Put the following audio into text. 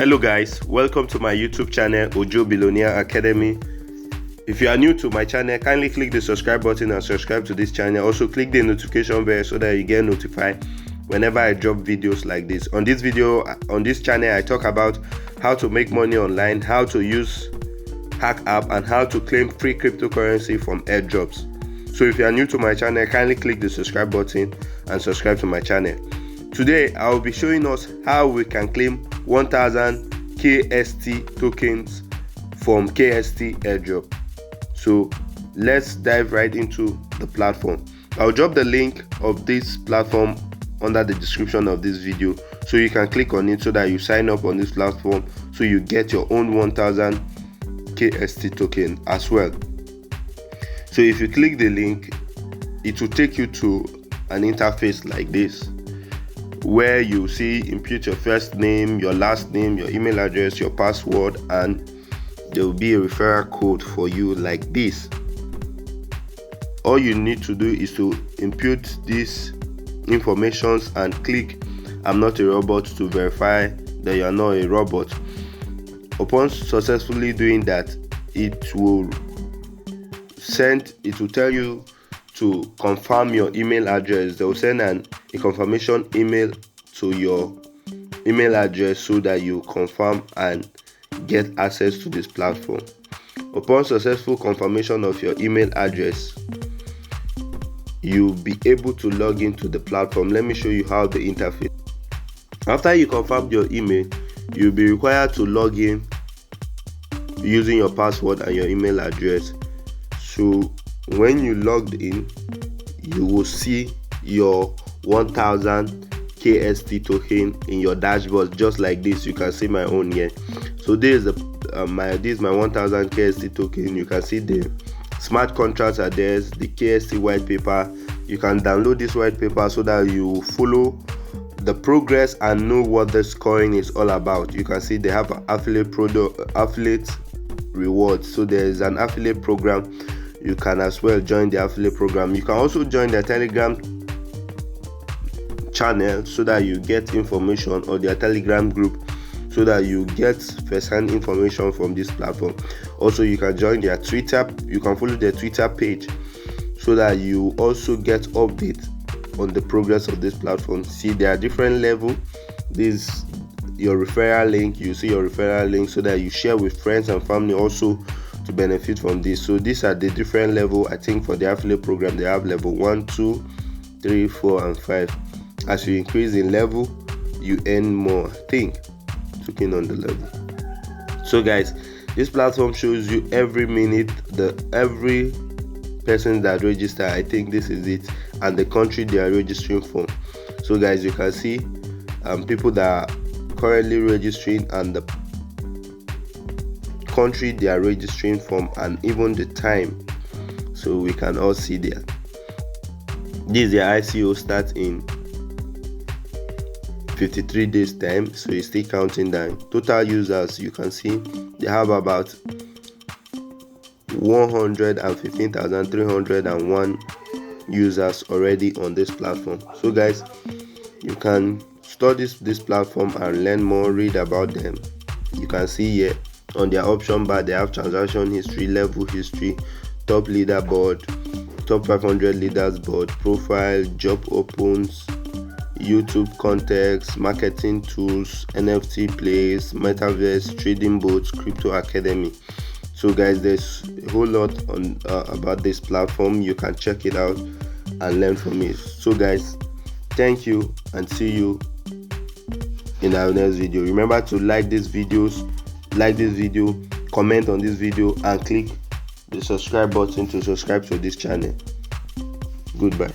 Hello guys, welcome to my YouTube channel Ojo Billionaire Academy. If you are new to my channel, kindly click the subscribe button and subscribe to this channel. Also click the notification bell so that you get notified whenever I drop videos like this. On this channel I talk about how to make money online, how to use Hack app, and how to claim free cryptocurrency from airdrops. So if you are new to my channel, kindly click the subscribe button and subscribe to my channel. Today I will be showing us how we can claim 1000 KST tokens from KST airdrop. So let's dive right into the platform. I'll drop the link of this platform under the description of this video, so you can click on it so that you sign up on this platform so you get your own 1000 KST token as well. So if you click the link, it will take you to an interface like this, where you see input your first name, your last name, your email address, your password, and there will be a referral code for you like this. All you need to do is to input these informations and click "I'm not a robot" to verify that you are not a robot. Upon successfully doing that, it will tell you to confirm your email address. They will send a confirmation email to your email address so that you confirm and get access to this platform. Upon successful confirmation of your email address, you'll be able to log into the platform. Let me show you how the interface. After you confirm your email, you'll be required to log in using your password and your email address. So when you logged in, you will see your 1000 KST token in your dashboard, just like this. You can see my own here. So this is my 1000 KST token. You can see the smart contracts are there, the KST white paper. You can download this white paper so that you follow the progress and know what this coin is all about. You can see they have an affiliate rewards. So there is an affiliate program. You can as well join the affiliate program. You can also join the Telegram channel so that you get information, or their Telegram group so that you get first-hand information from this platform. Also, you can join their Twitter. You can follow their Twitter page so that you also get updates on the progress of this platform. See, there are different levels. This your referral link. You see your referral link so that you share with friends and family also to benefit from this. So these are the different level. I think for the affiliate program they have level 1, 2, 3, 4, and 5. As you increase in level, you earn more, I think, looking on the level. So guys, this platform shows you every minute every person that register. I think this is it, and the country they are registering from. So guys, you can see people that are currently registering and the country they are registering from, and even the time. So we can all see there. This their ICO starts in 53 days time, so it's still counting down. Total users, you can see they have about 115,301 users already on this platform. So guys, you can study this platform and learn more, read about them. You can see here on their option bar they have transaction history, level history, top leaderboard, top 500 leaders board, profile, job opens, YouTube context, marketing tools, NFT plays, metaverse, trading bots, crypto academy. So guys, there's a whole lot on about this platform. You can check it out and learn from it. So guys, thank you and see you in our next video. Remember to like this video, comment on this video, and click the subscribe button to subscribe to this channel. Goodbye.